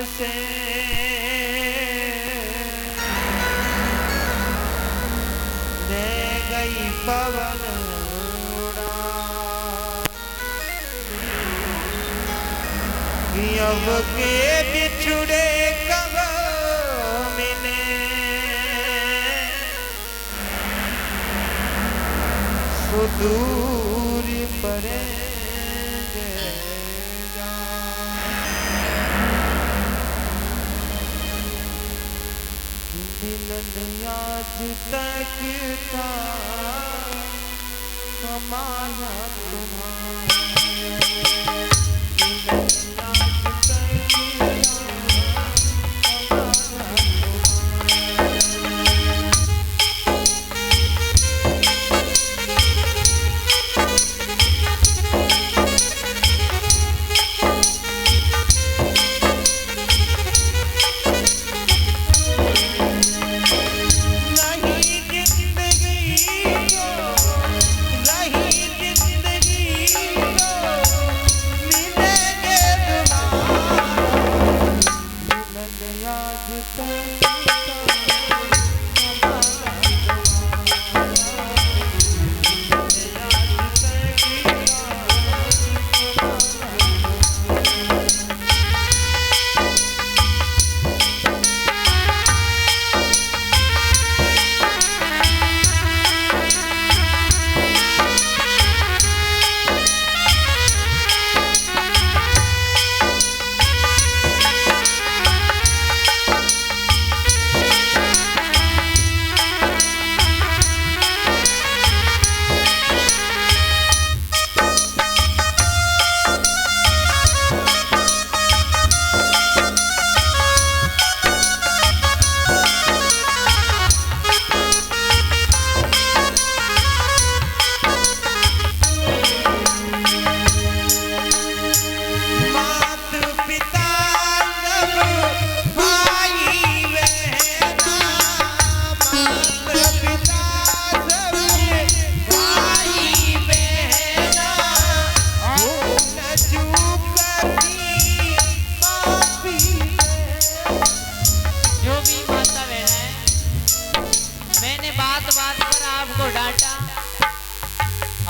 से ले गई पवन अब के बिछुड़े कब मिले सुदूर परे मिलन आज तक था हमारा तुम्हारा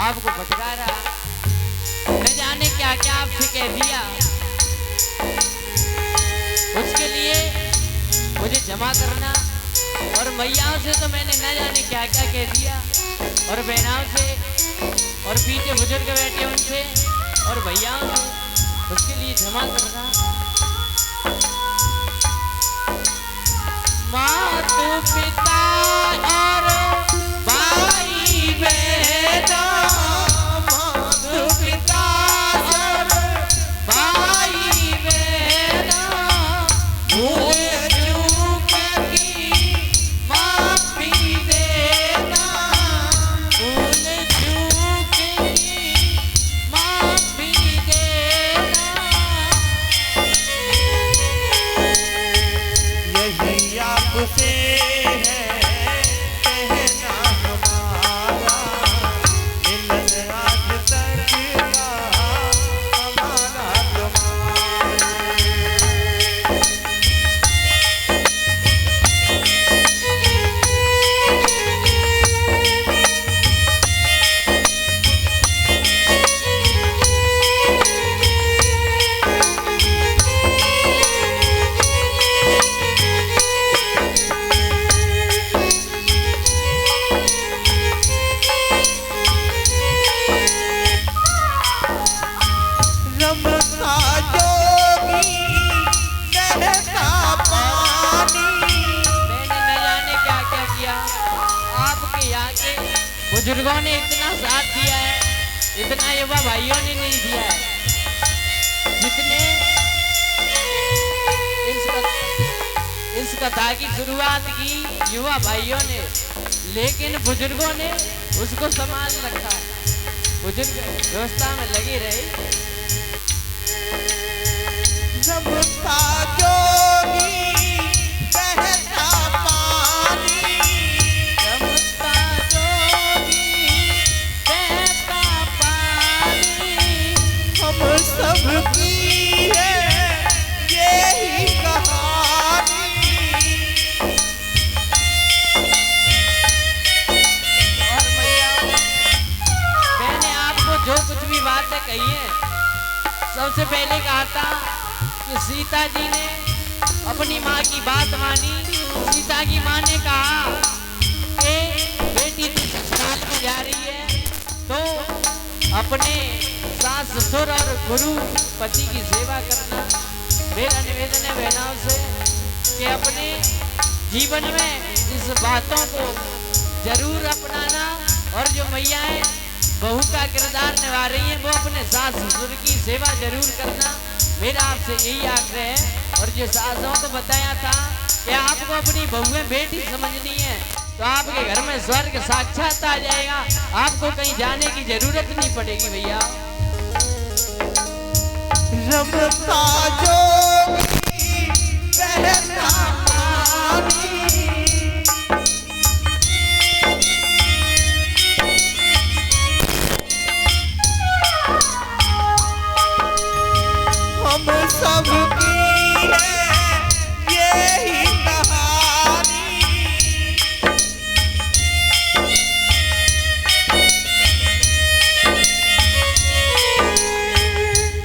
आपको फटकारा, न जाने क्या क्या आपसे कह दिया। उसके लिए मुझे जमा करना, और मैयाओं से तो मैंने न जाने क्या क्या कह दिया, और बहनाओं से, और पीछे बुजुर्ग बैठे उनसे, और भैयाओं से, उसके लिए जमा करना। मात पिता और भाई बहना, मात पिता और भाई बहना, भूल चूक की माफी देना, भूल चूक की माफी देना। यही आपसे बुजुर्गों ने इतना साथ दिया है, इतना युवा भाइयों ने नहीं दिया है जितने इस कथा की शुरुआत की युवा भाइयों ने, लेकिन बुजुर्गों ने उसको संभाल रखा। बुजुर्ग व्यवस्था में लगे रहे। जब जोगी बहता पानी, सबकी है यही सबसे पहले कहा था कि सीता जी ने अपनी माँ की बात मानी। सीता की माँ ने कहा कि बेटी तू ससुराल में जा रही है तो अपने सास ससुर और गुरु पति की सेवा करना। मेरा निवेदन है बहनों से कि अपने जीवन में इस बातों को जरूर अपनाना। और जो मैयाएं बहू का किरदार निभा रही हैं वो अपने सास ससुर की सेवा जरूर करना। मेरा आपसे यही आग्रह है। और जो सासों को बताया था कि आपको अपनी बहुएं बेटी समझनी है तो आपके घर में स्वर्ग साक्षात आ जाएगा, आपको कहीं जाने की जरूरत नहीं पड़ेगी भैया। रमता जोगी कहता मानी, हम सबकी है यही कहानी।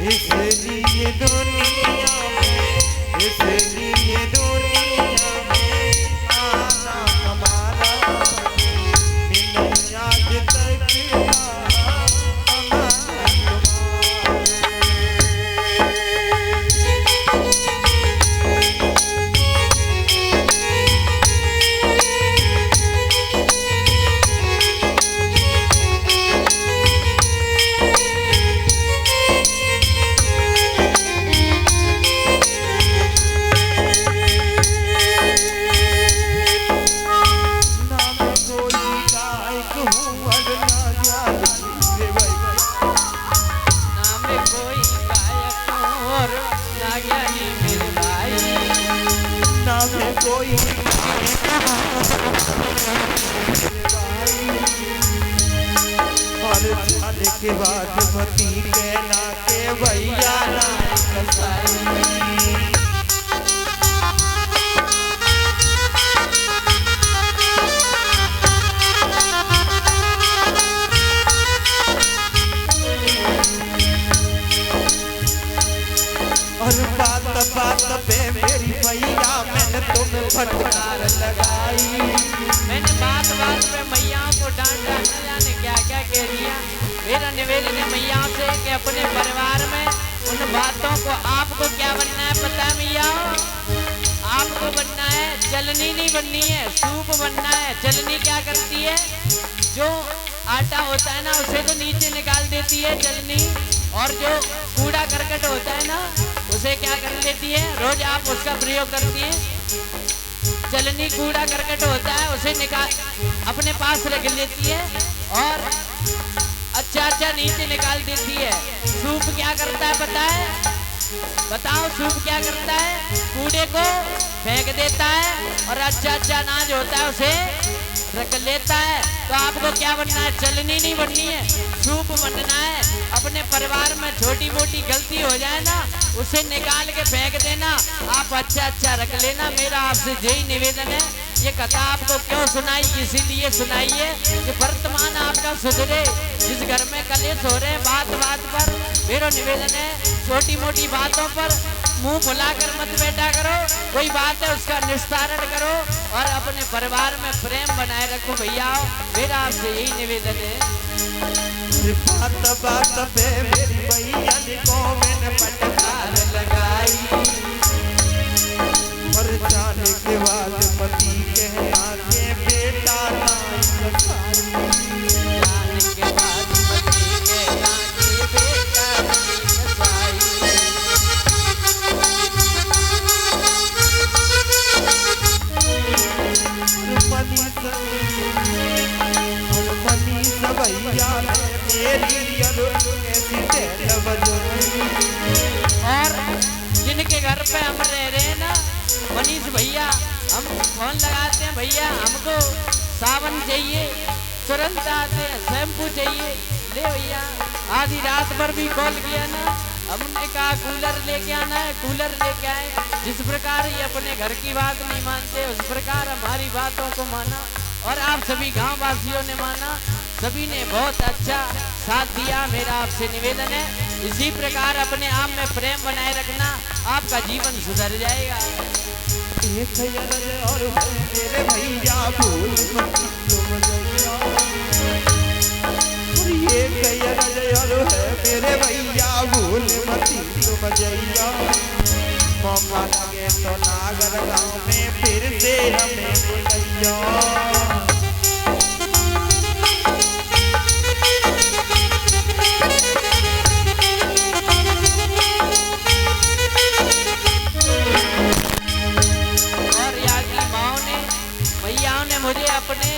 इसलिए दुनिया में, इसलिए दुनिया में आना हमारा नहीं आज तक के बाद पति कहना के भैया नायक साई। और बात बात पे मेरी भैया मैंने तुम्हें फटकार लगाई। मैंने बात बात पे मैयाओं को डांटा, न जाने क्या क्या कह दिया। मेरा निवेदन है मैयाओं से कि अपने परिवार में उन बातों को आपको क्या बनना है पता है मैया? आपको बनना है चलनी नहीं बननी है, सूप बनना है। चलनी क्या करती है? जो आटा होता है ना उसे तो नीचे निकाल देती है चलनी, और जो कूड़ा करकट होता है ना उसे क्या कर लेती है? रोज आप उसका प्रयोग करती है। चलनी कूड़ा करकट होता है उसे निकाल अपने पास रख लेती है और अच्छा नीचे निकाल देती है। सूप क्या करता है पता है? बताओ सूप क्या करता है? कूड़े को फेंक देता है और अच्छा अनाज होता है उसे रख लेता है। तो आपको क्या बनना है? चलनी नहीं बननी है, सूप बनना है। अपने परिवार में छोटी मोटी गलती हो जाए ना उसे निकाल के फेंक देना, आप अच्छा रख लेना। मेरा आपसे यही निवेदन है। ये कथा आपको क्यों सुनाई? इसीलिए सुनाई है कि वर्तमान आपका सुधरे। जिस घर में कलेश हो रहे हैं बात बात पर, मेरा निवेदन है छोटी मोटी बातों पर मुंह फुलाकर मत बैठा करो। कोई बात है उसका निस्तारण करो और अपने परिवार में प्रेम बनाए रखो भैया। मेरा आपसे यही निवेदन है। बात बात पे मेरी भैया को मैंने फटकार लगाई। और जाने के बाद पति कहना के बेटा नायक साई। जाने के बाद पति कहना के बेटा नायक साई। मनीष भैया मेरी और जिनके घर पे हम रह रहे हैं ना मनीष भैया, हम फोन लगाते हैं भैया हमको साबुन चाहिए, तुरंत आते हैं। शैम्पू चाहिए, ले भैया। आधी रात भर भी कॉल किया ना, हमने कहा कूलर लेके आना है, कूलर लेके आए। जिस प्रकार ये अपने घर की बात नहीं मानते उस प्रकार हमारी बातों को माना और आप सभी गांव वासियों ने माना। सभी ने बहुत अच्छा साथ दिया। मेरा आपसे निवेदन है इसी प्रकार अपने आप में प्रेम बनाए रखना, आपका जीवन सुधर जाएगा। एक अरज और है मेरे भैया भूल मत तुम जइया। एक अरज और है मेरे भैया भूल मत तुम जइया। मौका लगे तो नागर गांव में फिर से हमें बुलैया। मुझे अपने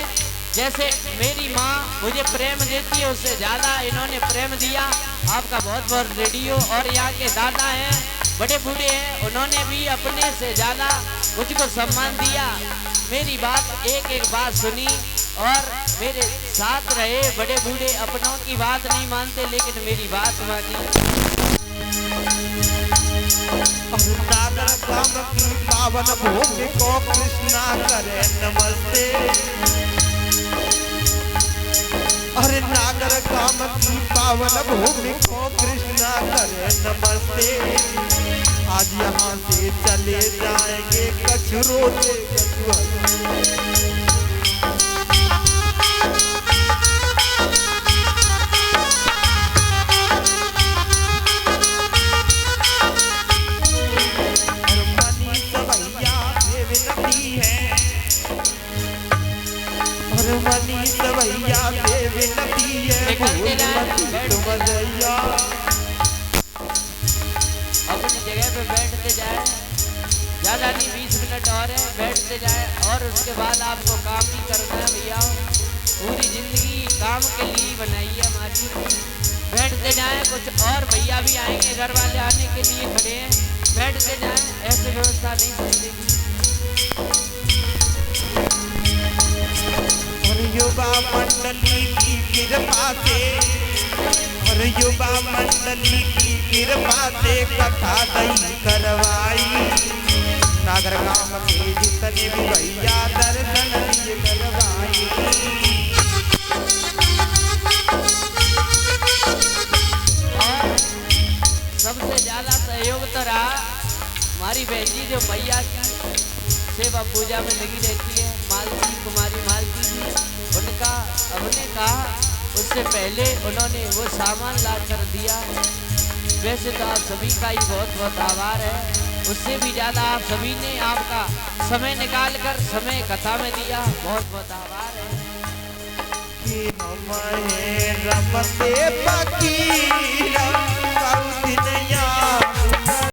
जैसे मेरी माँ मुझे प्रेम देती है उससे ज़्यादा इन्होंने प्रेम दिया। आपका बहुत बहुत रेडियो और यहाँ के दादा हैं, बड़े बूढ़े हैं, उन्होंने भी अपने से ज़्यादा मुझको सम्मान दिया। मेरी बात एक एक बात सुनी और मेरे साथ रहे। बड़े बूढ़े अपनों की बात नहीं मानते लेकिन मेरी बात मानी। नागर काम की पावन भूमि को कृष्णा करे नमस्ते। अरे नागर काम की पावन भूमि को कृष्णा करे नमस्ते। आज यहाँ से चले जाएंगे कचरों से कचुआ। मनीष भैया से विनती है तुम जइया। अपनी जगह पे बैठते जाए, ज़्यादा नहीं 20 मिनट और है, बैठते जाए और उसके बाद आपको काम ही करना है भैया। पूरी जिंदगी काम के लिए बनाई है हमारी। बैठते जाए, कुछ और भैया भी आएंगे, घर वाले आने के लिए खड़े हैं, बैठते जाए, ऐसी व्यवस्था नहीं चलेगी। युवा मंडली की कृपा से और युवा मंडली की कृपा से कथा दई करवाई। नागर गांव के जितने भी भैया दर्शन दिए करवाई। और सबसे ज्यादा सहयोग तो रहा हमारी बहन जी जो मैया की सेवा पूजा में लगी रहती है, मालती कुमारी मालती जी। उनका हमने कहा उससे पहले उन्होंने वो सामान ला कर दिया। वैसे तो आप सभी का ही बहुत बहुत आभार है, उससे भी ज़्यादा आप सभी ने आपका समय निकाल कर समय कथा में दिया, बहुत बहुत आभार है। कि हम रमते